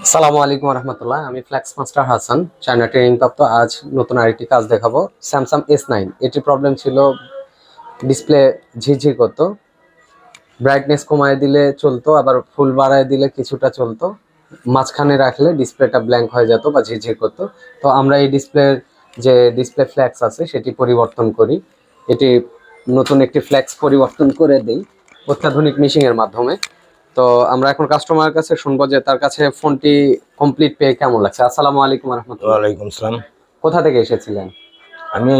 আসসালামু আলাইকুম রহমতুল্লাহ। আমি flex master Hasan, China training প্রাপ্ত। আজ নতুন আরেকটি কাজ দেখাবো। স্যামসাং S9 এটির প্রবলেম ছিল ডিসপ্লে ঝিরঝির করতো, ব্রাইটনেস কমায় দিলে চলতো, আবার ফুল বাড়ায় দিলে কিছুটা চলতো, মাঝখানে রাখলে ডিসপ্লেটা ব্ল্যাঙ্ক হয়ে যেত বা ঝিরঝির করতো। তো আমরা এই ডিসপ্লে ফ্ল্যাক্স আছে সেটি পরিবর্তন করি। এটি নতুন একটি ফ্ল্যাক্স পরিবর্তন করে দিই অত্যাধুনিক মেশিনের মাধ্যমে। তো আমরা এখন কাস্টমারের কাছে শুনবো যে তার কাছে ফোনটি কমপ্লিট পেয়ে কেমন লাগছে। আসসালামু আলাইকুম রহমতুল্লাহ। ওয়ালাইকুম সালাম। কোথা থেকে এসেছিলেন? আমি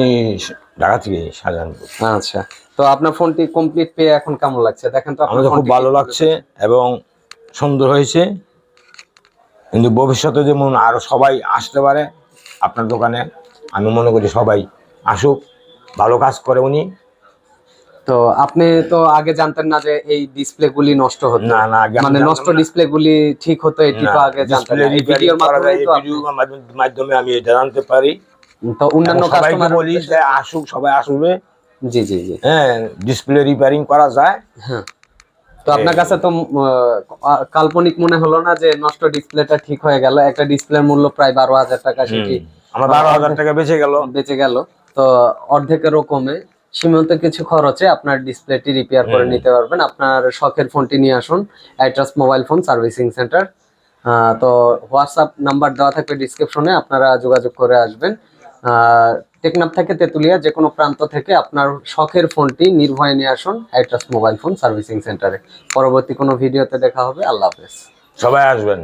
ঢাকা থেকে শাহজাহানপুর। আচ্ছা, তো আপনার ফোনটি কমপ্লিট পেয়ে এখন কেমন লাগছে দেখেন তো। আপনার আমাদের খুব ফোনটি ভালো লাগছে এবং সুন্দর হয়েছে, কিন্তু ভবিষ্যতে যেমন আরো সবাই আসতে পারে আপনার দোকানে, আমি মনে করি সবাই আসুক, ভালো কাজ করে উনি। তো আপনি তো আগে জানতেন না যে এই ডিসপ্লে গুলি নষ্ট হতো? না না, আগে আমি মানে জানতাম নষ্ট না। ডিসপ্লে গুলি ঠিক হতো এটি না, তো আগে জানতেন ডিসপ্লে না। এই রিপেয়ারিং ভিডিওর করা যায়, মাধ্যমেই এই তো আপনি। ভিডিওর মাধ্যমে আমি এটা জানতে পারি। তো এবং অন্যান্য সবাইকে কাস্টমারের বলি উদ্দেশ্যে। যে আসুক, সবাই আসবে। জি জি জি। হ্যাঁ, ডিসপ্লে রিপেয়ারিং করা যায়। হ্যাঁ, তো আপনার কাছে তো কাল্পনিক মনে হলো না যে নষ্ট ডিসপ্লেটা ঠিক হয়ে গেল? একটা ডিসপ্লের মূল্য প্রায় 12,000 টাকা, সেটি আমার 12,000 অর্ধেক টাকা বেঁচে গেল। বেঁচে গেল। তো অর্ধেকেরও কমে সীমিত কিছু খরচে আপনার ডিসপ্লেটি রিপেয়ার করে নিতে পারবেন। আপনার শখের ফোনটি নিয়ে আসুন আইট্রাস্ট মোবাইল ফোন সার্ভিসিং সেন্টার। তো হোয়াটসঅ্যাপ নাম্বার দেওয়া থাকবে ডিসক্রিপশনে, আপনারা যোগাযোগ করে আসবেন। টেকনাফ থেকে তেতুলিয়া যে কোনো প্রান্ত থেকে আপনার শখের ফোনটি নির্ভয়ে নিয়ে আসুন আইট্রাস্ট মোবাইল ফোন সার্ভিসিং সেন্টারে। পরবর্তী কোনো ভিডিওতে দেখা হবে। আল্লাহ হাফেজ। সবাই আসবেন।